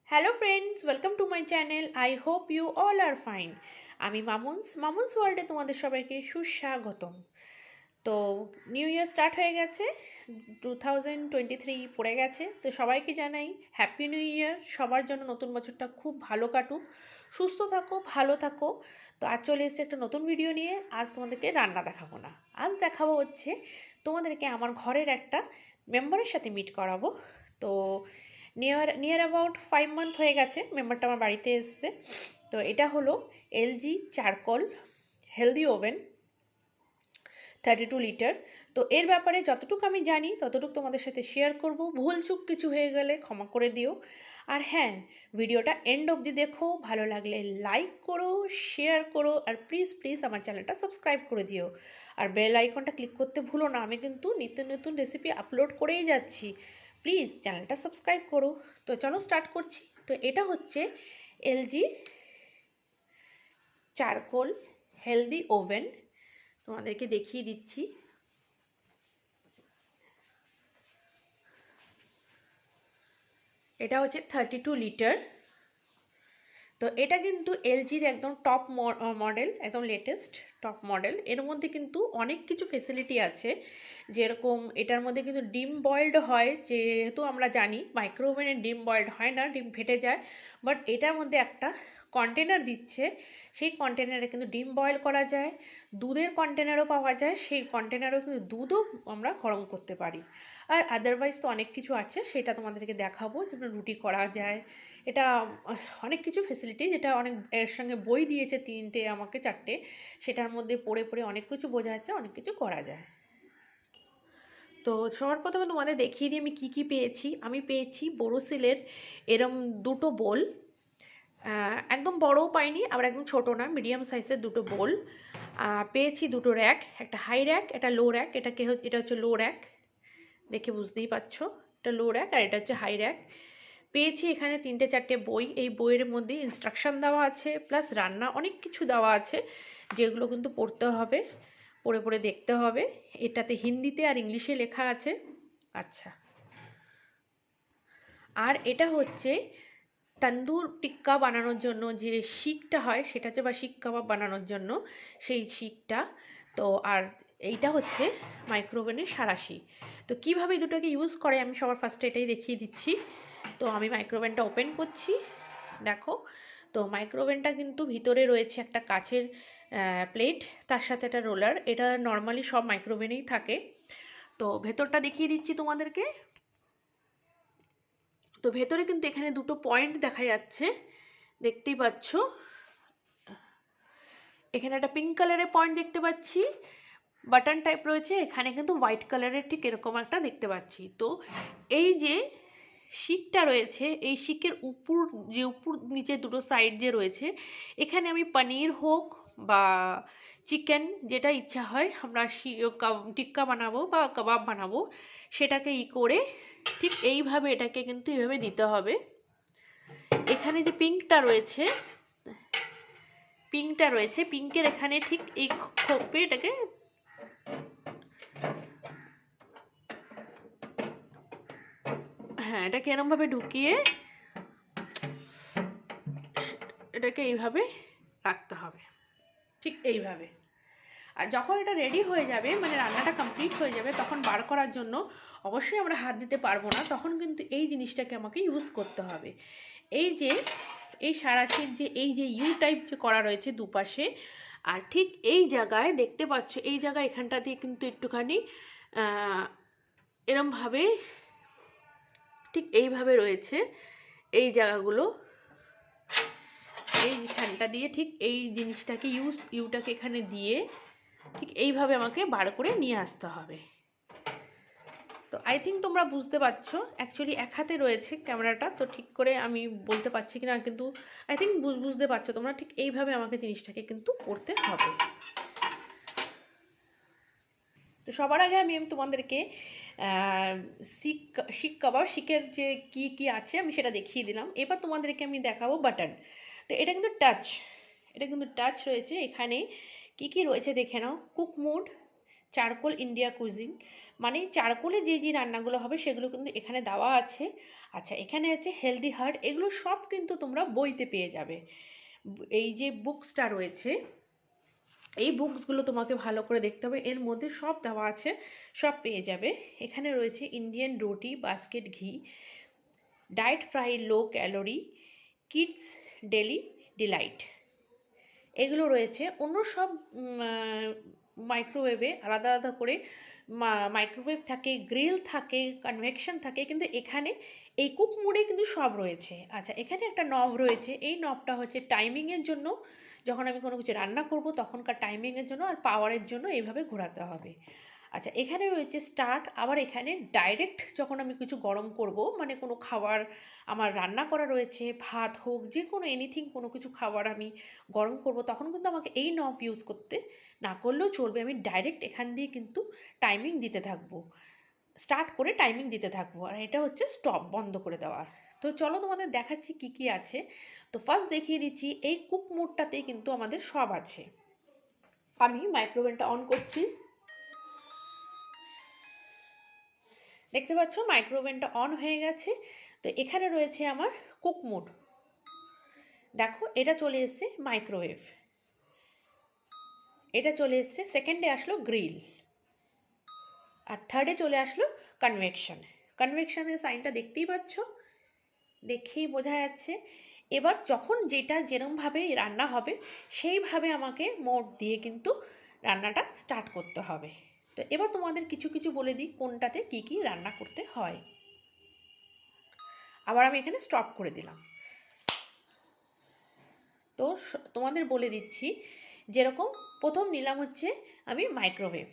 Hello friends, welcome to my channel. I hope you all are fine. আমি মামুনস ওয়ার্ল্ডে তোমাদের সবাইকে সুস্বাগতম। তো নিউ ইয়ার স্টার্ট হয়ে গেছে, 2023 পড়ে গেছে। তো সবাইকে জানাই হ্যাপি নিউ ইয়ার। সবার জন্য নতুন বছরটা খুব ভালো কাটুক, সুস্থ থাকো, ভালো থাকো। তো আজ চলে এসেছে একটা নতুন ভিডিও নিয়ে। আজ তোমাদেরকে রান্না দেখাবো না, আজ দেখাবো হচ্ছে তোমাদেরকে আমার ঘরের একটা মেম্বারের সাথে মিট করাবো। তো নিয়ার অ্যাবাউট 5 মান্থ হয়ে গেছে মেম্বারটা আমার বাড়িতে এসছে। তো এটা হলো LG charcoal healthy oven 32 litre. তো এর ব্যাপারে যতটুকু আমি জানি ততটুকু তোমাদের সাথে শেয়ার করব। ভুল চুক কিছু হয়ে গেলে ক্ষমা করে দিও। আর হ্যাঁ, ভিডিওটা এন্ড অবধি দেখো, ভালো লাগলে লাইক করো, শেয়ার করো, আর প্লিজ প্লিজ আমার চ্যানেলটা সাবস্ক্রাইব করে দিও। আর বেল আইকনটা ক্লিক করতে ভুলো না, আমি কিন্তু নিত্য নতুন রেসিপি আপলোড করেই যাচ্ছি। প্লিজ চ্যানেলটা সাবস্ক্রাইব করো। তো চলো স্টার্ট করছি। তো এটা হচ্ছে এলজি চারকোল হেলদি ওভেন, তোমাদেরকে দেখিয়ে দিচ্ছি। এটা হচ্ছে 32 লিটার। তো এটা কিন্তু এলজির একদম টপ মডেল, একদম লেটেস্ট টপ মডেল। এর মধ্যে কিন্তু অনেক কিছু ফেসিলিটি আছে, যেরকম এটার মধ্যে কিন্তু ডিম বয়েলড হয়। যেহেতু আমরা জানি মাইক্রো ওভেনে ডিম বয়েলড হয় না, ডিম ফেটে যায়। বাট এটার মধ্যে একটা কন্টেনার দিচ্ছে, সেই কন্টেনারে কিন্তু ডিম বয়েল করা যায়। দুধের কন্টেনারও পাওয়া যায়, সেই কন্টেনারেও কিন্তু দুধও আমরা গরম করতে পারি। আর আদারওয়াইজ তো অনেক কিছু আছে, সেটা তোমাদেরকে দেখাবো। যেমন রুটি করা যায়, এটা অনেক কিছু ফেসিলিটি, যেটা অনেক এর সঙ্গে বই দিয়েছে 3টে, আমাকে 4টে। সেটার মধ্যে পড়ে পড়ে অনেক কিছু বোঝা যাচ্ছে, অনেক কিছু করা যায়। তো সবার প্রথমে তোমাদের দেখিয়ে দিই আমি কি কি পেয়েছি। আমি পেয়েছি বোরোসিলের এরম দুটো বোল, একদম বড়ও পাইনি আবার একদম ছোটো না, মিডিয়াম সাইজের দুটো বোল পেয়েছি। দুটো র্যাক, একটা হাই র্যাক, একটা লো র্যাক। এটা হচ্ছে লো র্যাক, দেখে বুঝতেই পারছো এটা লো র্যাক, আর এটা হচ্ছে হাই র্যাক। পেয়েছি এখানে 3-4টে বই। এই বইয়ের মধ্যে ইনস্ট্রাকশন দেওয়া আছে, প্লাস রান্না অনেক কিছু দেওয়া আছে, যেগুলো কিন্তু পড়তে হবে, পড়ে পড়ে দেখতে হবে। এটাতে হিন্দিতে আর ইংলিশে লেখা আছে। আচ্ছা, আর এটা হচ্ছে তন্দুর টিক্কা বানানোর জন্য যে শিকটা হয়, সেটা হচ্ছে, বা শিক কাবাব বানানোর জন্য সেই শিকটা। তো আর এইটা হচ্ছে মাইক্রোওভেনের সাঁড়াশি। তো কীভাবে এই দুটোকে ইউজ করে আমি সবার ফার্স্টে এটাই দেখিয়ে দিচ্ছি। তো আমি মাইক্রোওভেনটা ওপেন করছি, দেখো। তো মাইক্রোওভেনটা কিন্তু ভিতরে রয়েছে একটা কাচের প্লেট, তার সাথে একটা রোলার। এটা নর্মালি সব মাইক্রোওভেনেই থাকে। তো ভেতরটা দেখিয়ে দিচ্ছি তোমাদেরকে। তো ভেতরে কিন্তু এখানে দুটো পয়েন্ট দেখা যাচ্ছে, দেখতেই পাচ্ছ। এখানে একটা পিঙ্ক কালারের পয়েন্ট দেখতে পাচ্ছি, বাটন টাইপ রয়েছে। এখানে কিন্তু হোয়াইট কালারের ঠিক এরকম একটা দেখতে পাচ্ছি। তো এই যে শিকটা রয়েছে, এই শিকের উপর যে উপর নিচে দুটো সাইড যে রয়েছে, এখানে আমি পনির হোক বা চিকেন, যেটা ইচ্ছা হয়, আমরা টিক্কা বানাবো বা কাবাব বানাবো, সেটাকে করে ঠিক এইভাবে এটাকে কিন্তু এইভাবে দিতে হবে। এখানে যে পিঙ্কটা রয়েছে, পিঙ্কের এখানে ঠিক এই খোপে এটাকে এটাকে এরমভাবে ঢুকিয়ে এটাকে এইভাবে রাখতে হবে, ঠিক এইভাবে। আর যখন এটা রেডি হয়ে যাবে, মানে রান্নাটা কমপ্লিট হয়ে যাবে, তখন বার করার জন্য অবশ্যই আমরা হাত দিতে পারবো না, তখন কিন্তু এই জিনিসটাকে আমাকে ইউজ করতে হবে। এই যে এই সাঁড়াশির যে এই যে ইউ টাইপ যে করা রয়েছে দুপাশে, আর ঠিক এই জায়গায় দেখতে পাচ্ছ, এই জায়গায় এখানটা দিয়ে কিন্তু একটুখানি এরমভাবে ঠিক এইভাবে রয়েছে এই জায়গাগুলো। এইখানটা দিয়ে ঠিক এই জিনিসটাকে ইউটাকে এখানে দিয়ে ঠিক এইভাবে আমাকে বার করে নিয়ে আসতে হবে। তো আই থিঙ্ক তোমরা বুঝতে পারছো। অ্যাকচুয়ালি এক হাতে রয়েছে ক্যামেরাটা, তো ঠিক করে আমি বলতে পারছি কিনা, কিন্তু আই থিঙ্ক বুঝতে পারছো তোমরা। ঠিক এইভাবে আমাকে জিনিসটাকে কিন্তু করতে হবে। তো সবার আগে আমি তোমাদেরকে শিক কাবাব, শিকের যে কি আছে আমি সেটা দেখিয়ে দিলাম। এবার তোমাদেরকে আমি দেখাবো বাটন। তো এটা কিন্তু টাচ রয়েছে। এখানে কি রয়েছে দেখে নাও। Cook mode, charcoal India cuisine, মানে চারকোলে যে রান্নাগুলো হবে সেগুলো কিন্তু এখানে দেওয়া আছে। আচ্ছা, এখানে আছে হেলদি হার্ট, এগুলো সব কিন্তু তোমরা বইতে পেয়ে যাবে। এই যে বুকসটা রয়েছে, এই বুকসগুলো তোমাকে ভালো করে দেখতে হবে, এর মধ্যে সব দেওয়া আছে, সব পেয়ে যাবে। এখানে রয়েছে Indian roti, basket ghee, diet fry low calorie, kids daily delight, এগুলো রয়েছে। অন্য সব মাইক্রোওয়েভে আলাদা আলাদা করে মাইক্রোওয়েভ থাকে, গ্রিল থাকে, কনভেকশন থাকে, কিন্তু এখানে এই কুক মোডে কিন্তু সব রয়েছে। আচ্ছা, এখানে একটা নব রয়েছে, এই নবটা হচ্ছে টাইমিংয়ের জন্য, যখন আমি কোনো কিছু রান্না করব তখনকার টাইমিংয়ের জন্য, আর পাওয়ারের জন্য এইভাবে ঘোরাতে হবে। আচ্ছা, এখানে রয়েছে স্টার্ট, আবার এখানে ডাইরেক্ট যখন আমি কিছু গরম করব, মানে কোনো খাবার আমার রান্না করা রয়েছে, ভাত হোক, যে কোনো এনিথিং, কোনো কিছু খাবার আমি গরম করব, তখন কিন্তু আমাকে এই নব ইউজ করতে না করলেও চলবে, আমি ডাইরেক্ট এখান দিয়ে কিন্তু টাইমিং দিতে থাকবো, স্টার্ট করে টাইমিং দিতে থাকবো, আর এটা হচ্ছে স্টপ, বন্ধ করে দেওয়ার। তো চলো তোমাদের দেখাচ্ছি কি কি আছে। তো ফার্স্ট দেখিয়ে দিচ্ছি, এই কুক মোডটাতেই কিন্তু আমাদের সব আছে। আমি মাইক্রোওভেনটা অন করছি, দেখতে পাচ্ছ মাইক্রোওভেনটা অন হয়ে গেছে। তো এখানে রয়েছে আমার কুক মোড, দেখো এটা চলে এসছে মাইক্রোওয়েভ, এটা চলে এসছে, সেকেন্ডে আসলো গ্রিল, আর থার্ডে চলে আসলো কনভেকশন। কনভেকশনের সাইনটা দেখতেই পাচ্ছ, দেখেই বোঝা যাচ্ছে। এবার যখন যেটা যেরমভাবে রান্না হবে সেইভাবে আমাকে মোড দিয়ে কিন্তু রান্নাটা স্টার্ট করতে হবে। তো এবার তোমাদের কিছু কিছু বলে দিই কোনটাতে কি কি রান্না করতে হয়। আবার আমি এখানে স্টপ করে দিলাম। তো তোমাদের বলে দিচ্ছি, যেরকম প্রথম নিলাম হচ্ছে আমি মাইক্রোওয়েভ।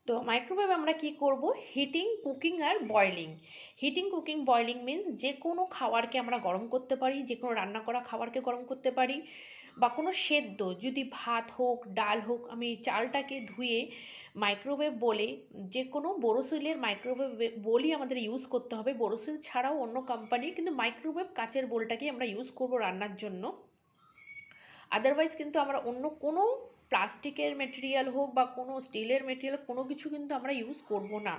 তো মাইক্রোওয়েভ আমরা কি করব, হিটিং, কুকিং আর boiling. Heating, cooking, boiling means যে কোনো খাবারকে আমরা গরম করতে পারি, যে কোনো রান্না করা খাবারকে গরম করতে পারি, বা কোনো সেদ্ধ, যদি ভাত হোক, ডাল হোক, আমি চালটাকে ধুয়ে মাইক্রোওয়েভ বলে, যে কোনো বোরোসিলের মাইক্রোওয়েভ বোলই আমাদের ইউজ করতে হবে। বোরোসিল ছাড়াও অন্য কোম্পানি, কিন্তু মাইক্রোওয়েভ কাচের বোলটাকেই আমরা ইউজ করব রান্নার জন্য। আদারওয়াইজ কিন্তু আমরা অন্য কোনো প্লাস্টিকের মেটেরিয়াল হোক বা কোনো স্টিলের মেটেরিয়াল, কোনো কিছু কিন্তু আমরা ইউজ করব না।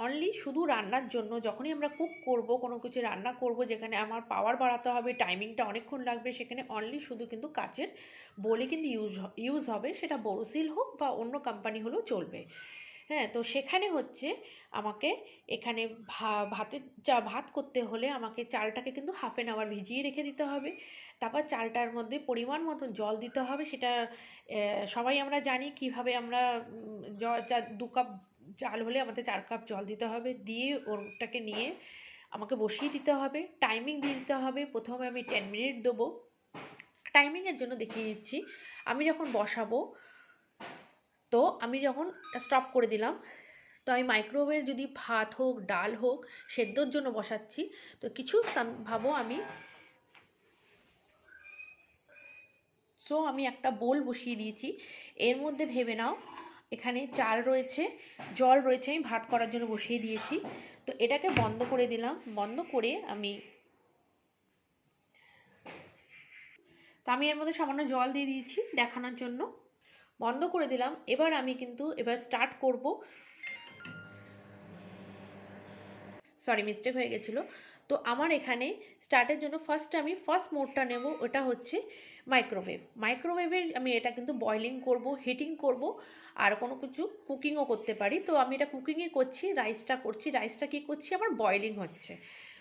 অনলি শুধু রান্নার জন্য, যখনই আমরা কুক করব, কোনো কিছু রান্না করব যেখানে আমার পাওয়ার বাড়াতে হবে, টাইমিংটা অনেকক্ষণ লাগবে, সেখানে অনলি শুধু কিন্তু কাচের বোলে কিন্তু ইউজ হবে, সেটা বোরোসিল হোক বা অন্য কোম্পানি হলেও চলবে। হ্যাঁ, তো সেখানে হচ্ছে আমাকে এখানে ভাত করতে হলে আমাকে চালটাকে কিন্তু হাফ অ্যান আওয়ার ভিজিয়ে রেখে দিতে হবে। তারপর চালটার মধ্যে পরিমাণ মতন জল দিতে হবে, সেটা সবাই আমরা জানি কিভাবে আমরা 2 কাপ চাল হলে আমাদের 4 কাপ জল দিতে হবে, দিয়ে ওটাকে নিয়ে আমাকে বসিয়ে দিতে হবে, টাইমিং দিয়ে দিতে হবে। প্রথমে আমি 10 মিনিট দেবো, টাইমিংয়ের জন্য দেখিয়ে দিচ্ছি। আমি যখন বসাবো, তো আমি যখন স্টপ করে দিলাম, তো আমি মাইক্রোওয়েভে যদি ভাত হোক, ডাল হোক, সেদ্ধর জন্য বসাচ্ছি, তো কিছু ভাবো আমি একটা বোল বসিয়ে দিয়েছি, এর মধ্যে ভেবে নাও এখানে চাল রয়েছে, জল রয়েছে, আমি ভাত করার জন্য বসিয়ে দিয়েছি। তো এটাকে বন্ধ করে দিলাম, বন্ধ করে আমি এর মধ্যে সামান্য জল দিয়ে দিয়েছি দেখানোর জন্য, বন্ধ করে দিলাম। এবার আমি কিন্তু স্টার্ট করব, সরি মিস্টেক হয়ে গেছিলো। তো আমার এখানে স্টার্টের জন্য ফার্স্ট মোডটা নেব, ওটা হচ্ছে মাইক্রোওয়েভের আমি এটা কিন্তু বয়লিং করব, হিটিং করব, আর কোনো কিছু কুকিংও করতে পারি। তো আমি এটা কুকিংয়ে করছি, রাইসটা কি করছি, আমার বয়লিং হচ্ছে।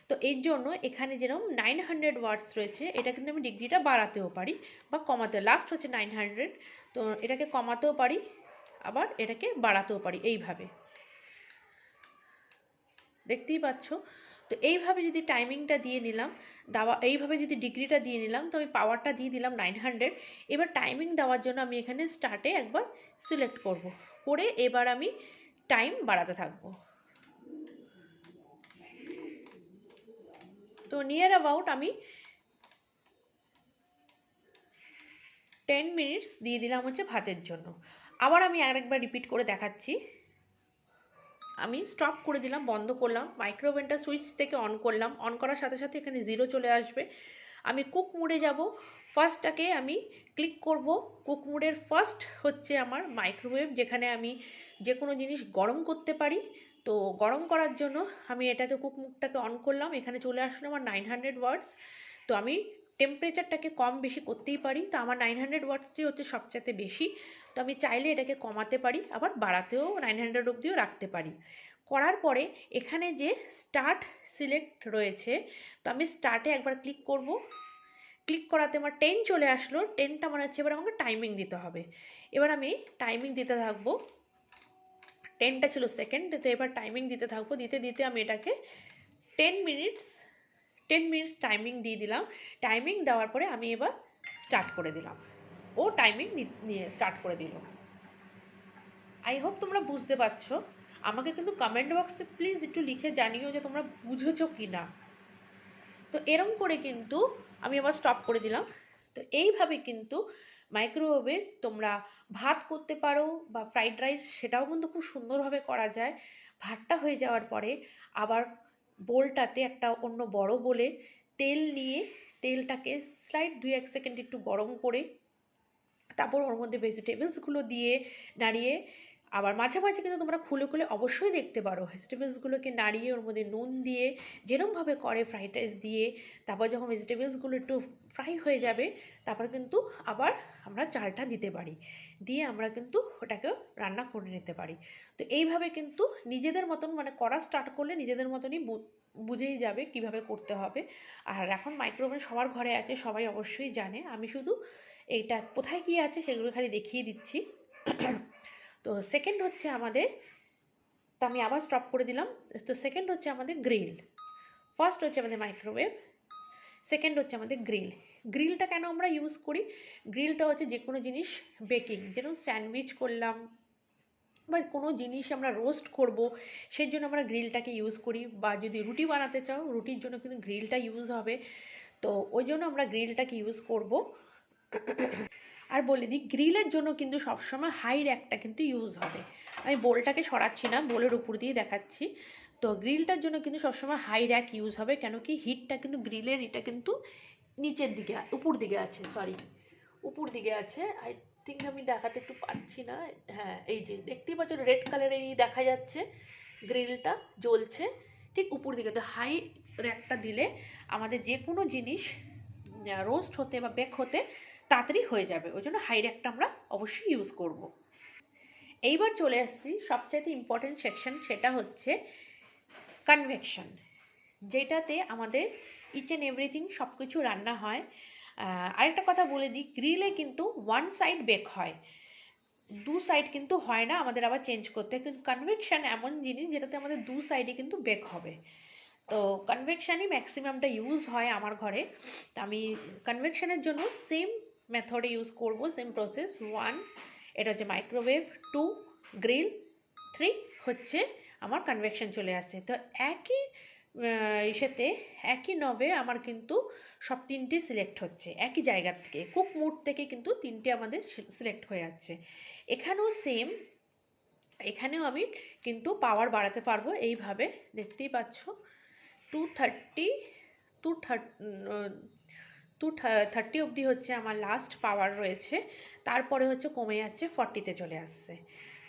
তো এর জন্য এখানে যেরকম 900 ওয়াটস রয়েছে, এটা কিন্তু আমি ডিগ্রিটা বাড়াতেও পারি বা কমাতেও, লাস্ট হচ্ছে 900, তো এটাকে কমাতেও পারি আবার এটাকে বাড়াতেও পারি, এইভাবে দেখতেই পাচ্ছ। তো এইভাবে যদি টাইমিংটা দিয়ে নিলাম, এইভাবে যদি ডিগ্রিটা দিয়ে নিলাম, তো আমি পাওয়ারটা দিয়ে দিলাম 900। এবার টাইমিং দেওয়ার জন্য আমি এখানে স্টার্টে একবার সিলেক্ট করে এবার আমি টাইম বাড়াতে থাকবো। তো নিয়ার অ্যাবাউট আমি 10 মিনিটস দিয়ে দিলাম হচ্ছে ভাতের জন্য। আবার আমি আরেকবার রিপিট করে দেখাচ্ছি। আমি স্টপ করে দিলাম, বন্ধ করলাম, মাইক্রোওভেনটা সুইচ থেকে অন করলাম, অন করার সাথে সাথে এখানে 0 চলে আসবে। আমি কুক মোডে যাব। ফার্স্টটাকে আমি ক্লিক করব। কুক মোডের ফার্স্ট হচ্ছে আমার মাইক্রোওয়েভ, যেখানে আমি যে কোনো জিনিস গরম করতে পারি। তো গরম করার জন্য আমি এটাকে কুক মোডটাকে অন করলাম। এখানে চলে আসলো আমার 900 ওয়াটস। তো আমি টেম্পারেচারটাকে কম বেশি করতেই পারি। তো আমার 900 ওয়াটসই হচ্ছে সবচেয়ে বেশি। তো আমি চাইলে এটাকে কমাতে পারি, আবার বাড়াতেও 900 অবধিও রাখতে পারি। করার পরে এখানে যে স্টার্ট সিলেক্ট রয়েছে, তো আমি স্টার্টে একবার ক্লিক করব। ক্লিক করাতে আমার 10 চলে আসলো। 10টা মনে হচ্ছে এবার আমাকে টাইমিং দিতে হবে। এবার আমি টাইমিং দিতে থাকবো। 10টা ছিল সেকেন্ড, তো এবার টাইমিং দিতে থাকবো। দিতে দিতে আমি এটাকে 10 মিনিটস টাইমিং দিয়ে দিলাম। টাইমিং দেওয়ার পরে আমি এবার স্টার্ট করে দিলাম। ও টাইমিং নিয়ে স্টার্ট করে দিল। আই হোপ তোমরা বুঝতে পারছো। আমাকে কিন্তু কমেন্ট বক্সে প্লিজ একটু লিখে জানিও যে তোমরা বুঝেছো কি না। তো এরম করে কিন্তু আমি আবার স্টপ করে দিলাম। তো এইভাবে কিন্তু মাইক্রোওয়েভে তোমরা ভাত করতে পারো বা ফ্রাইড রাইস, সেটাও কিন্তু খুব সুন্দরভাবে করা যায়। ভাতটা হয়ে যাওয়ার পরে আবার বোলটাতে একটা অন্য বড় বোলে তেল নিয়ে তেলটাকে স্লাইড 2-1 সেকেন্ড একটু গরম করে তারপর ওর মধ্যে ভেজিটেবলসগুলো দিয়ে নাড়িয়ে, আবার মাঝে মাঝে কিন্তু তোমরা খুলে খুলে অবশ্যই দেখতে পারো ভেজিটেবলসগুলোকে নাড়িয়ে ওর মধ্যে নুন দিয়ে, যেরমভাবে করে ফ্রাইড রাইস দিয়ে, তারপর যখন ভেজিটেবলসগুলো একটু ফ্রাই হয়ে যাবে তারপর কিন্তু আবার আমরা চালটা দিতে পারি, দিয়ে আমরা কিন্তু ওটাকে রান্না করে নিতে পারি। তো এইভাবে কিন্তু নিজেদের মতন, মানে করা স্টার্ট করলে নিজেদের মতনই বুঝেই যাবে কিভাবে করতে হবে। আর এখন মাইক্রোওয়েভ সবার ঘরে আছে, সবাই অবশ্যই জানে। আমি শুধু এইটা কোথায় কী আছে সেগুলো খালি দেখিয়ে দিচ্ছি। তো সেকেন্ড হচ্ছে আমাদের, তো আমি আবার স্টপ করে দিলাম। তো সেকেন্ড হচ্ছে আমাদের গ্রিল। ফার্স্ট হচ্ছে আমাদের মাইক্রোওয়েভ, সেকেন্ড হচ্ছে আমাদের গ্রিল। গ্রিলটা কেন আমরা ইউজ করি? গ্রিলটা হচ্ছে যে কোনো জিনিস বেকিং, যেরকম স্যান্ডউইচ করলাম বা কোনো জিনিস আমরা রোস্ট করব, সেই জন্য আমরা গ্রিলটাকে ইউজ করি। বা যদি রুটি বানাতে চাও, রুটির জন্য কিন্তু গ্রিলটা ইউজ হবে। তো ওই জন্য আমরা গ্রিলটাকে ইউজ করব। আর বলে দিই, গ্রিলের জন্য কিন্তু সবসময় হাই র্যাকটা কিন্তু ইউজ হবে। আমি বোলটাকে সরাচ্ছি না, বোলের উপর দিয়ে দেখাচ্ছি। তো গ্রিলটার জন্য কিন্তু সবসময় হাই র্যাক ইউজ হবে, কেন কি হিটটা কিন্তু গ্রিলের এটা কিন্তু নিচের দিকে, উপর দিকে আছে, সরি উপর দিকে আছে। আই থিঙ্ক আমি দেখাতে একটু পাচ্ছি না। হ্যাঁ, এই যে দেখতেই পাচ্ছ রেড কালারেরই দেখা যাচ্ছে গ্রিলটা জ্বলছে ঠিক উপর দিকে। তো হাই র্যাকটা দিলে আমাদের যে কোনো জিনিস রোস্ট হতে বা বেক হতে তাড়াতাড়ি হয়ে যাবে, ওই জন্য হাই র্যাকটা আমরা অবশ্যই ইউজ করব। এইবার চলে আসছি সবচাইতে ইম্পর্টেন্ট সেকশন, সেটা হচ্ছে কনভেকশন, যেটাতে আমাদের ইচ অ্যান্ড এভরিথিং সব কিছু রান্না হয়। আরেকটা কথা বলে দিই, গ্রিলে কিন্তু ওয়ান সাইড বেক হয়, দু সাইড কিন্তু হয় না, আমাদের আবার চেঞ্জ করতে হয়। কিন্তু কনভেকশন এমন জিনিস যেটাতে আমাদের দু সাইডে কিন্তু বেক হবে। তো কনভেকশনই ম্যাক্সিমামটা ইউজ হয় আমার ঘরে। তো আমি কনভেকশনের জন্য সেম মেথডে ইউজ করব, সেম প্রসেস। 1 এটা হচ্ছে মাইক্রোওয়েভ, 2 গ্রিল, 3 হচ্ছে আমার কনভেকশন চলে আসছে। তো একই ইসেতে একই নবে আমার কিন্তু সব তিনটে সিলেক্ট হচ্ছে একই জায়গা থেকে, কুক মোড থেকে কিন্তু তিনটে আমাদের সিলেক্ট হয়ে যাচ্ছে। এখানেও সেম, এখানেও আমি কিন্তু পাওয়ার বাড়াতে পারবো এইভাবে, দেখতেই পাচ্ছ 230 230 অবধি হচ্ছে আমার লাস্ট পাওয়ার রয়েছে। তারপরে হচ্ছে কমে যাচ্ছে 40তে চলে আসছে।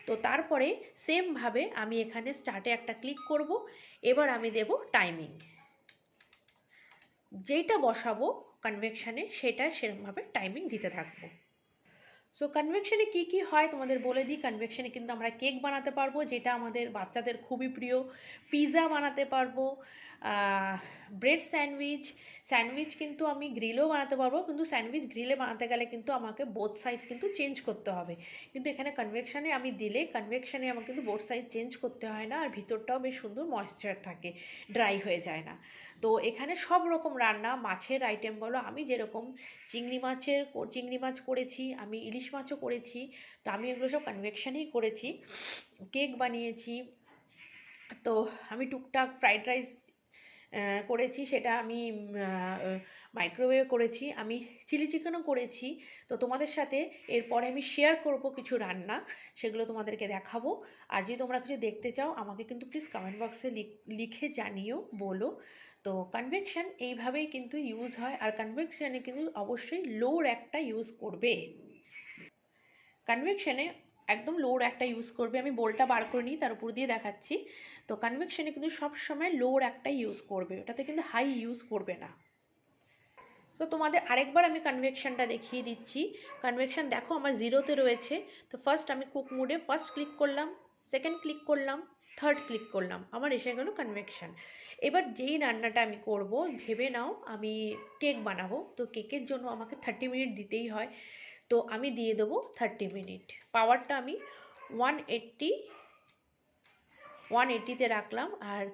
তো তারপরে সেমভাবে আমি এখানে স্টার্টে একটা ক্লিক করব। এবার আমি দেব টাইমিং, যেইটা বসাবো কনভেকশানে সেটা সেরকমভাবে টাইমিং দিতে থাকবো। সো কনভেকশনে কী কী হয় তোমাদের বলে দিই। কনভেকশনে কিন্তু আমরা কেক বানাতে পারবো, যেটা আমাদের বাচ্চাদের খুবই প্রিয়। পিৎজা বানাতে পারবো, ব্রেড স্যান্ডউইচ কিন্তু আমি গ্রিলেও বানাতে পারবো, কিন্তু স্যান্ডউইচ গ্রিলে বানাতে গেলে কিন্তু আমাকে বোথ সাইড কিন্তু চেঞ্জ করতে হবে। কিন্তু এখানে কনভেকশনে আমি দিলে, কনভেকশনে আমার কিন্তু বোথ সাইড চেঞ্জ করতে হয় না, আর ভিতরটাও বেশ সুন্দর ময়েশ্চার থাকে, ড্রাই হয়ে যায় না। তো এখানে সব রকম রান্না, মাছের আইটেম বলো, আমি যেরকম চিংড়ি মাছ করেছি, আমি ইলিশ মাছও করেছি, তো আমি এগুলো সব কনভেকশনেই করেছি। কেক বানিয়েছি, তো আমি টুকটাক ফ্রাইড রাইস করেছি, সেটা আমি মাইক্রোওয়েভে করেছি, আমি চিলি চিকেনও করেছি। তো তোমাদের সাথে এরপরে আমি শেয়ার করব কিছু রান্না, সেগুলো তোমাদেরকে দেখাবো। আর যদি তোমরা কিছু দেখতে চাও আমাকে কিন্তু প্লিজ কমেন্ট বক্সে লিখে জানিও, বলো। তো কনভেকশন এইভাবেই কিন্তু ইউজ হয়, আর কনভেকশনে কিন্তু অবশ্যই লো র্যাকটা ইউজ করবে। কনভেকশনে একদম লো র্যাকটা ইউজ করবে। আমি বোলটা বার করে নিই, তার উপর দিয়ে দেখাচ্ছি। তো কনভেকশনে কিন্তু সবসময় লো র্যাকটা ইউজ করবে, ওটাতে কিন্তু হাই ইউজ করবে না। তো তোমাদের আরেকবার আমি কনভেকশনটা দেখিয়ে দিচ্ছি। কনভেকশন দেখো আমার 0-তে রয়েছে। তো ফার্স্ট আমি কুক মোডে ফার্স্ট ক্লিক করলাম, সেকেন্ড ক্লিক করলাম, থার্ড ক্লিক করলাম, আমার এসে গেল কনভেকশন। এবার যেই রান্নাটা আমি করব, ভেবে নাও আমি কেক বানাবো, তো কেকের জন্য আমাকে 30 মিনিট দিতেই হয়। তো আমি দিয়ে দেবো 30 মিনিট। পাওয়ারটা আমি 180-তে রাখলাম। আর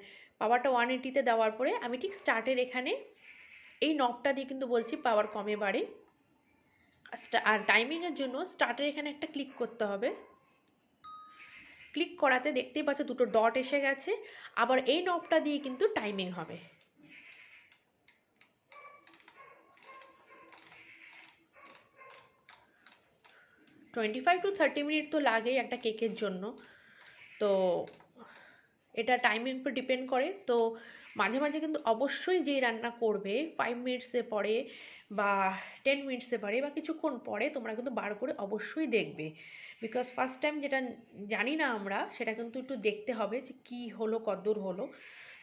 পাওয়ারটা 180-তে দেওয়ার পরে আমি ঠিক স্টার্টের এখানে এই নবটা দিয়ে কিন্তু বলছি পাওয়ার কমে বাড়ে। আর টাইমিংয়ের জন্য স্টার্টের এখানে একটা ক্লিক করতে হবে। ক্লিক করাতে দেখতেই পাচ্ছ দুটো ডট এসে গেছে। আবার এই নবটা দিয়ে কিন্তু টাইমিং হবে। তো 25-30 মিনিট তো লাগেই একটা কেকের জন্য। তো এটা টাইমিং উপর ডিপেন্ড করে। তো মাঝে মাঝে কিন্তু অবশ্যই যেই রান্না করবে 5 মিনিটসে পরে বা 10 মিনিটসে পরে বা কিছুক্ষণ পরে তোমরা কিন্তু বার করে অবশ্যই দেখবে। বিকজ ফার্স্ট টাইম যেটা জানি না আমরা, সেটা কিন্তু একটু দেখতে হবে যে কী হলো, কতদূর হলো।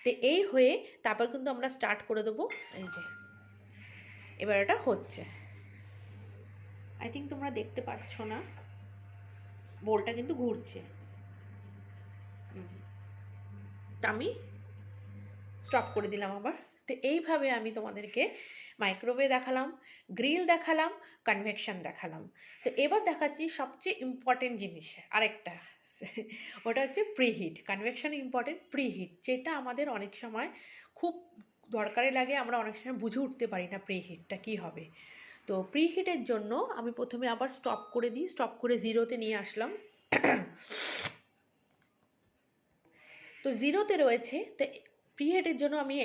তো এই হয়ে তারপর কিন্তু আমরা স্টার্ট করে দেবো। এই যে এবার এটা হচ্ছে, আই থিঙ্ক তোমরা দেখতে পাচ্ছ না, বোলটা কিন্তু ঘুরছে। আমি স্টপ করে দিলাম আবার। তো এইভাবে আমি তোমাদেরকে মাইক্রোওয়েভ দেখালাম, গ্রিল দেখালাম, কনভেকশন দেখালাম। তো এবার দেখাচ্ছি সবচেয়ে ইম্পর্টেন্ট জিনিস আরেকটা, ওটা হচ্ছে প্রিহিট। কনভেকশন ইম্পর্টেন্ট, প্রিহিট যেটা আমাদের অনেক সময় খুব দরকারি লাগে, আমরা অনেক সময় বুঝে উঠতে পারি না প্রিহিটটা কী হবে। তো প্রিহিটের জন্য আমি প্রথমে আবার স্টপ করে দিই, স্টপ করে 0-তে নিয়ে আসলাম। তো 0-তে রয়েছে। তো প্রিহিটের জন্য আমি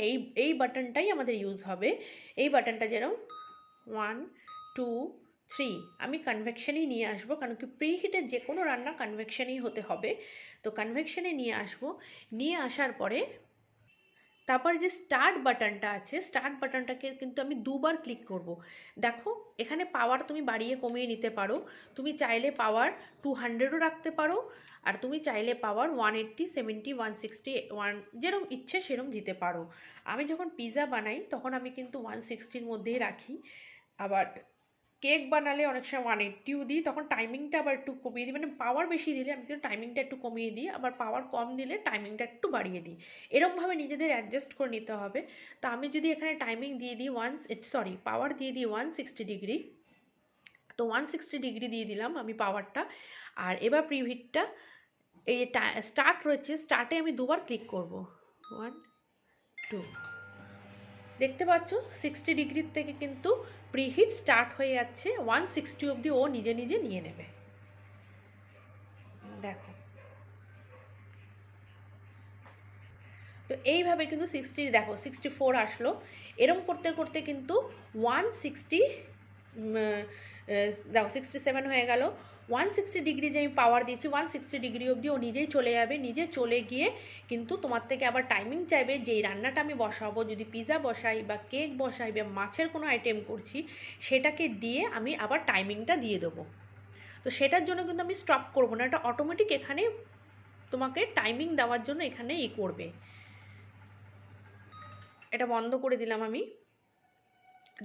এই বাটনটাই আমাদের ইউজ হবে। এই বাটনটা যেরকম 1 2 3 আমি কনভেকশনেই নিয়ে আসবো, কারণ কি প্রিহিটের যে কোনো রান্না কনভেকশনেই হতে হবে। তো কনভেকশনে নিয়ে আসবো। নিয়ে আসার পরে তারপর যে স্টার্ট বাটনটা আছে, স্টার্ট বাটনটাকে কিন্তু আমি দুবার ক্লিক করব। দেখো এখানে পাওয়ার তুমি বাড়িয়ে কমিয়ে নিতে পারো। তুমি চাইলে পাওয়ার 200ও রাখতে পারো, আর তুমি চাইলে পাওয়ার 180 70 160 যেরকম ইচ্ছে সেরকম দিতে পারো। আমি যখন পিৎজা বানাই তখন আমি কিন্তু 160-র মধ্যেই রাখি। আবার কেক বানালে অনেক সময় 180ও দিই, তখন টাইমিংটা আবার একটু কমিয়ে দিই। মানে পাওয়ার বেশি দিলে আমি কিন্তু টাইমিংটা একটু কমিয়ে দিই, আবার পাওয়ার কম দিলে টাইমিংটা একটু বাড়িয়ে দিই। এরকমভাবে নিজেদের অ্যাডজাস্ট করে নিতে হবে। তো আমি যদি এখানে টাইমিং দিয়ে দিই পাওয়ার দিয়ে দিই 160 ডিগ্রি, তো 160 ডিগ্রি দিয়ে দিলাম আমি পাওয়ারটা। আর এবার প্রিহিটটা এই স্টার্ট রয়েছে, স্টার্টে আমি দুবার ক্লিক করব। 1 2 দেখতে পাচ্ছ 60 ডিগ্রির থেকে কিন্তু প্রিহিট স্টার্ট হয়ে যাচ্ছে, 160 অবধি ও নিজে নিজে নিয়ে নেবে। দেখো তো এইভাবে কিন্তু 60 দেখো 64 আসলো। এরম করতে করতে কিন্তু 160 দেখো 67 হয়ে গেল। 160 ডিগ্রি যে আমি পাওয়ার দিয়েছি 160 ডিগ্রি অবধি ও নিজেই চলে যাবে। নিজে চলে গিয়ে কিন্তু তোমার থেকে আবার টাইমিং চাইবে, যেই রান্নাটা আমি বসাবো, যদি পিৎজা বসাই বা কেক বসাই বা মাছের কোনো আইটেম করছি, সেটাকে দিয়ে আমি আবার টাইমিংটা দিয়ে দেবো। তো সেটার জন্য কিন্তু আমি স্টপ করবো না, এটা অটোমেটিক এখানে তোমাকে টাইমিং দেওয়ার জন্য এখানে করবে। এটা বন্ধ করে দিলাম আমি।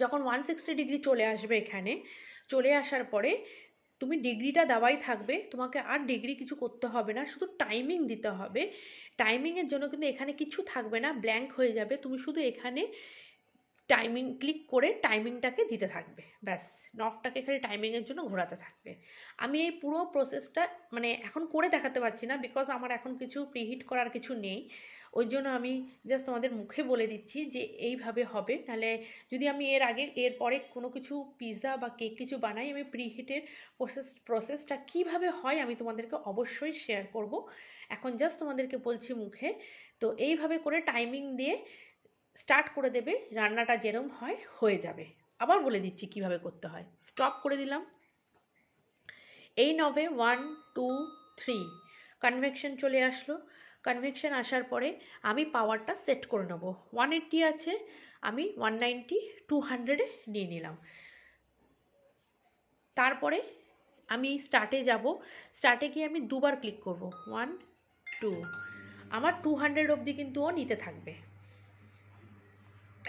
যখন 160 ডিগ্রি চলে আসবে, এখানে চলে আসার পরে তুমি ডিগ্রিটা দেওয়াই থাকবে, তোমাকে আর ডিগ্রি কিছু করতে হবে না, শুধু টাইমিং দিতে হবে। টাইমিংয়ের জন্য কিন্তু এখানে কিছু থাকবে না, ব্ল্যাঙ্ক হয়ে যাবে। তুমি শুধু এখানে টাইমিং ক্লিক করে টাইমিংটাকে দিতে থাকবে, ব্যাস। নবটাকে এখানে টাইমিংয়ের জন্য ঘোরাতে থাকবে। আমি এই পুরো প্রসেসটা মানে এখন করে দেখাতে পারছি না, বিকজ আমার এখন কিছু প্রিহিট করার কিছু নেই। ওই জন্য আমি জাস্ট তোমাদের মুখে বলে দিচ্ছি যে এইভাবে হবে। নাহলে যদি আমি এর পরে কোনো কিছু পিৎজা বা কেক কিছু বানাই, আমি প্রিহিটের প্রসেসটা কিভাবে হয় আমি তোমাদেরকে অবশ্যই শেয়ার করব। এখন জাস্ট তোমাদেরকে বলছি মুখে। তো এইভাবে করে টাইমিং দিয়ে স্টার্ট করে দেবে, রান্নাটা যেরম হয় হয়ে যাবে। আবার বলে দিচ্ছি কিভাবে করতে হয়। স্টপ করে দিলাম। এই নবে 1 2 3 কনভেকশন চলে আসলো। কনভেকশন আসার পরে আমি পাওয়ারটা সেট করে নেব। 180 আছে, আমি 190 200-এ নিয়ে নিলাম। তারপরে আমি স্টার্টে যাব। স্টার্টে গিয়ে আমি দুবার ক্লিক করব, 1 2। আমার 200 অবধি কিন্তু ও নিতে থাকবে।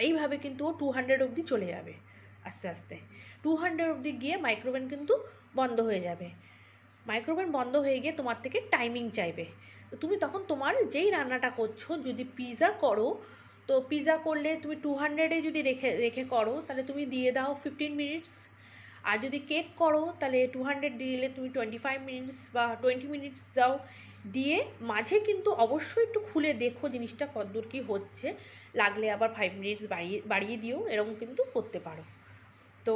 এইভাবে কিন্তু ও 200 অবধি চলে যাবে আস্তে আস্তে। 200 অবধি গিয়ে মাইক্রোওভেন কিন্তু বন্ধ হয়ে যাবে। মাইক্রোওভেন বন্ধ হয়ে গিয়ে তোমার থেকে টাইমিং চাইবে। তো তুমি তখন তোমার যেই রান্নাটা করছো, যদি পিৎজা করো তো পিৎজা করলে তুমি 200-এ যদি রেখে করো তাহলে তুমি দিয়ে দাও 15 মিনিটস। আর যদি কেক করো তাহলে 200 দিলে তুমি 25 মিনিটস বা 20 মিনিটস দাও। দিয়ে মাঝে কিন্তু অবশ্যই একটু খুলে দেখো জিনিসটা কতদূর কী হচ্ছে, লাগলে আবার 5 মিনিটস বাড়িয়ে দিও, এরকম কিন্তু করতে পারো। তো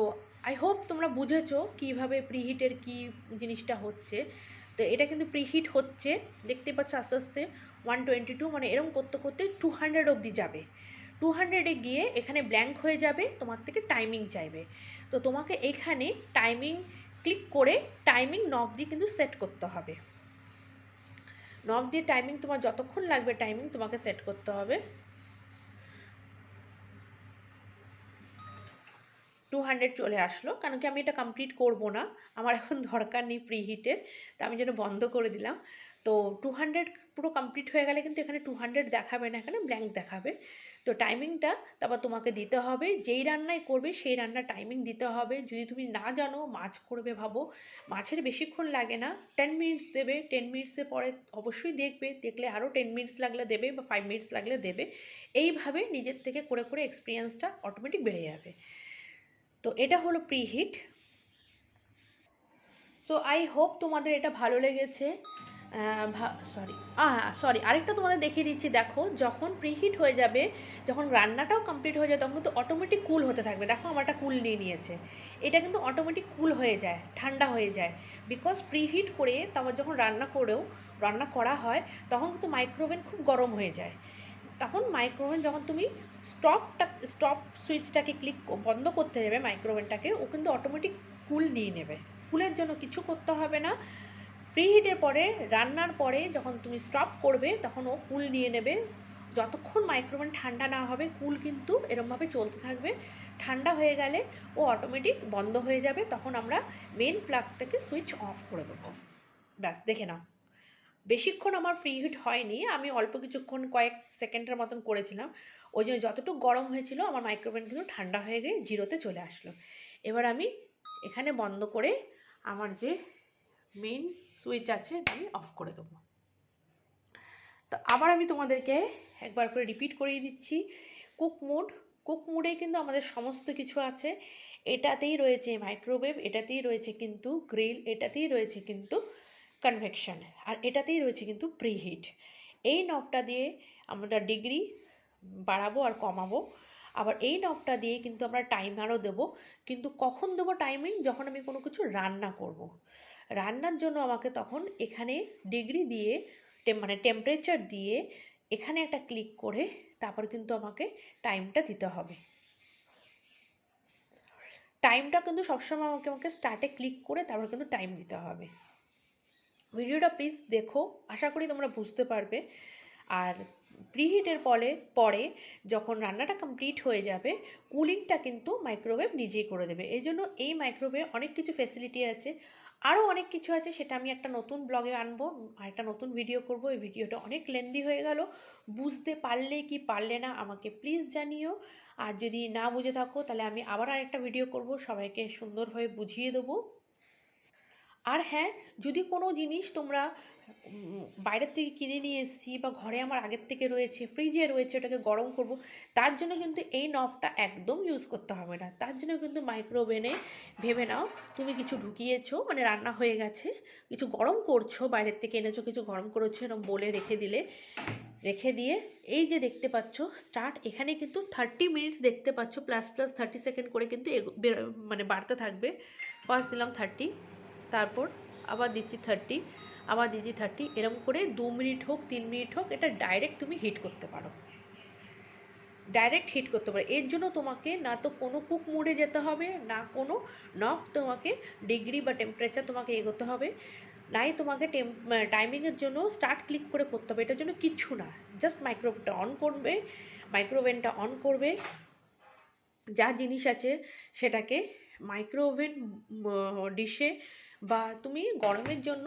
আই হোপ তোমরা বুঝেছো কীভাবে প্রিহিটের কী জিনিসটা হচ্ছে। তো এটা কিন্তু প্রিহিট হচ্ছে, দেখতে পাচ্ছ আস্তে আস্তে 122, মানে এরকম করতে করতে 200 অবধি যাবে। 200-এ গিয়ে এখানে ব্ল্যাঙ্ক হয়ে যাবে, তোমার থেকে টাইমিং চাইবে। তো তোমাকে এখানে টাইমিং ক্লিক করে টাইমিং নব দিয়ে কিন্তু সেট করতে হবে। নব দিয়ে টাইমিং তোমার যতক্ষণ লাগবে টাইমিং তোমাকে সেট করতে হবে। 200 চলে আসলো, কারণ কি আমি এটা কমপ্লিট করব না, আমার এখন দরকার নেই প্রিহিটের, তো আমি যেন বন্ধ করে দিলাম। তো 200 পুরো কমপ্লিট হয়ে গেলে কিন্তু এখানে 200 দেখাবে না, এখানে ব্ল্যাঙ্ক দেখাবে। তো টাইমিংটা তারপর তোমাকে দিতে হবে, যেই রান্নায় করবে সেই রান্নার টাইমিং দিতে হবে। যদি তুমি না জানো মাছ করবে, ভাবো মাছের বেশিক্ষণ লাগে না, 10 মিনিটস দেবে, 10 মিনিটসের পরে অবশ্যই দেখলে আরও 10 মিনিটস লাগলে দেবে বা 5 মিনিটস লাগলে দেবে। এইভাবে নিজের থেকে করে করে এক্সপিরিয়েন্সটা অটোমেটিক বেড়ে যাবে। তো এটা হলো প্রিহিট। সো আই হোপ তোমাদের এটা ভালো লেগেছে। সরি আরেকটা তোমাদের দেখিয়ে দিচ্ছি। দেখো যখন প্রিহিট হয়ে যাবে, যখন রান্নাটাও কমপ্লিট হয়ে যায়, তখন কিন্তু অটোমেটিক কুল হতে থাকবে। দেখো আমারটা কুল নিয়ে নিয়েছে, এটা কিন্তু অটোমেটিক কুল হয়ে যায়, ঠান্ডা হয়ে যায়। বিকজ প্রিহিট করে তারপর যখন রান্না করা হয় তখন কিন্তু মাইক্রোওভেন খুব গরম হয়ে যায়। তখন মাইক্রোওভেন যখন তুমি স্টপ সুইচটাকে বন্ধ করতে যাবে মাইক্রোওভেনটাকে, ও কিন্তু অটোমেটিক কুল নিয়ে নেবে। কুলের জন্য কিছু করতে হবে না। প্রিহিটের পরে রান্নার পরে যখন তুমি স্টপ করবে তখন ও কুল নিয়ে নেবে। যতক্ষণ মাইক্রোওভেন ঠান্ডা না হবে কুল কিন্তু এরমভাবে চলতে থাকবে। ঠান্ডা হয়ে গেলে ও অটোমেটিক বন্ধ হয়ে যাবে, তখন আমরা মেন প্লাগ থেকে সুইচ অফ করে দেবো। ব্যাস, দেখে নাও। বেশিক্ষণ আমার প্রিহিট হয়নি, আমি অল্প কিছুক্ষণ কয়েক সেকেন্ডের মতন করেছিলাম। ওই জন্য যতটুকু গরম হয়েছিল আমার মাইক্রোওভেন কিন্তু ঠান্ডা হয়ে গিয়ে জিরোতে চলে আসলো। এবার আমি এখানে বন্ধ করে আমার যে মেইন সুইচ আছে আমি অফ করে দেবো। তো আবার আমি তোমাদেরকে একবার করে রিপিট করিয়ে দিচ্ছি। কুক মোডে কিন্তু আমাদের সমস্ত কিছু আছে। এটাতেই রয়েছে মাইক্রোওয়েভ, এটাতেই রয়েছে কিন্তু গ্রিল, এটাতেই রয়েছে কিন্তু কনভেকশন, আর এটাতেই রয়েছে কিন্তু প্রিহিট। এই নবটা দিয়ে আমরা ডিগ্রি বাড়াবো আর কমাবো। আবার এই নবটা দিয়ে কিন্তু আমরা টাইমারও দেবো। কিন্তু কখন দেবো টাইমিং? যখন আমি কোনো কিছু রান্না করব। রান্নার জন্য আমাকে তখন এখানে ডিগ্রি দিয়ে মানে টেম্পারেচার দিয়ে এখানে একটা ক্লিক করে তারপর কিন্তু আমাকে টাইমটা দিতে হবে। টাইমটা কিন্তু সবসময় আমাকে স্টার্টে ক্লিক করে তারপর কিন্তু টাইম দিতে হবে। ভিডিওটা প্লিজ দেখো, আশা করি তোমরা বুঝতে পারবে। আর প্রিহিটের পরে যখন রান্নাটা কমপ্লিট হয়ে যাবে, কুলিংটা কিন্তু মাইক্রোওয়েভ নিজেই করে দেবে। এই জন্য এই মাইক্রোওয়েভ অনেক কিছু ফ্যাসিলিটি আছে, আরও অনেক কিছু আছে, সেটা আমি একটা নতুন ব্লগে আনবো আর একটা নতুন ভিডিও করব। এই ভিডিওটা অনেক লেন্দি হয়ে গেল, বুঝতে পারলে কি পারলে না আমাকে প্লিজ জানিও। আর যদি না বুঝে থাকো তাহলে আমি আবার আরেকটা ভিডিও করব, সবাইকে সুন্দরভাবে বুঝিয়ে দেবো। আর হ্যাঁ, যদি কোনো জিনিস তোমরা বাইরের থেকে কিনে নিয়ে এসেছি বা ঘরে আমার আগের থেকে রয়েছে, ফ্রিজে রয়েছে, ওটাকে গরম করব, তার জন্য কিন্তু এই নবটা একদম ইউজ করতে হবে না। তার জন্য কিন্তু মাইক্রোওভেনে ভেবে নাও তুমি কিছু ঢুকিয়েছো, মানে রান্না হয়ে গেছে, কিছু গরম করছো, বাইরের থেকে এনেছো কিছু গরম করেছো, এরকম বলে রেখে দিয়ে এই যে দেখতে পাচ্ছ স্টার্ট, এখানে কিন্তু 30 মিনিটস দেখতে পাচ্ছ, প্লাস 30 সেকেন্ড করে কিন্তু মানে বাড়তে থাকবে। ফার্স্ট দিলাম 30, তারপর আবার দিচ্ছি 30, আবার দিচ্ছি 30, এরকম করে 2 মিনিট হোক 3 মিনিট হোক, এটা ডাইরেক্ট তুমি হিট করতে পারো। এর জন্য তোমাকে না তো কোনো কুক মোডে যেতে হবে, না কোনো নব তোমাকে ডিগ্রি বা টেম্পারেচার তোমাকে এগোতে হবে। নাই তোমাকে টাইমিংয়ের জন্য স্টার্ট ক্লিক করে করতে হবে, এটার জন্য কিচ্ছু না। জাস্ট মাইক্রোওভেনটা অন করবে, যা জিনিস আছে সেটাকে মাইক্রোওভেন ডিশে, বা তুমি গরমের জন্য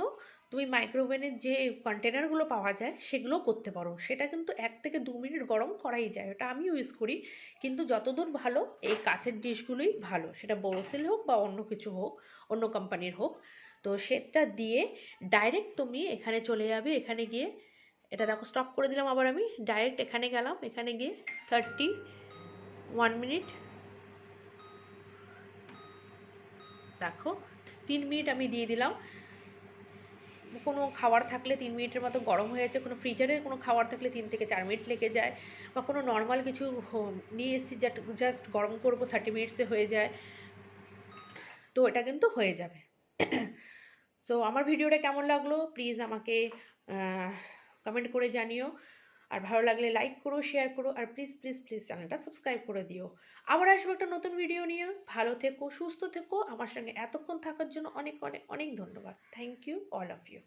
তুমি মাইক্রোওভেনের যে কন্টেনারগুলো পাওয়া যায় সেগুলো করতে পারো। সেটা কিন্তু 1 থেকে 2 মিনিট গরম করাই যায়, ওটা আমি ইউজ করি। কিন্তু যতদূর ভালো এই কাচের ডিশগুলোই ভালো, সেটা বোরোসিল হোক বা অন্য কিছু হোক, অন্য কোম্পানির হোক। তো সেটা দিয়ে ডাইরেক্ট তুমি এখানে চলে যাবে, এখানে গিয়ে এটা দেখো স্টপ করে দিলাম, আবার আমি ডাইরেক্ট এখানে গেলাম, এখানে গিয়ে 31 মিনিট, দেখো 3 মিনিট আমি দিয়ে দিলাম। কোনো খাবার থাকলে 3 মিনিটের মতো গরম হয়ে যাচ্ছে, কোনো ফ্রিজারের কোনো খাবার থাকলে 3 থেকে 4 মিনিট লেগে যায়, বা কোনো নর্মাল কিছু নিয়ে এসেছি জাস্ট গরম করবো 30 মিনিটসে হয়ে যায়। তো এটা কিন্তু হয়ে যাবে। সো আমার ভিডিওটা কেমন লাগলো প্লিজ আমাকে কমেন্ট করে জানিও। আর ভালো লাগলে লাইক করো, শেয়ার করো, আর প্লিজ প্লিজ প্লিজ চ্যানেলটা সাবস্ক্রাইব করে দিও। আবার আসবো একটা নতুন ভিডিও নিয়ে। ভালো থেকো, সুস্থ থেকো, আমার সঙ্গে এতক্ষণ থাকার জন্য অনেক অনেক অনেক ধন্যবাদ। Thank you all of you.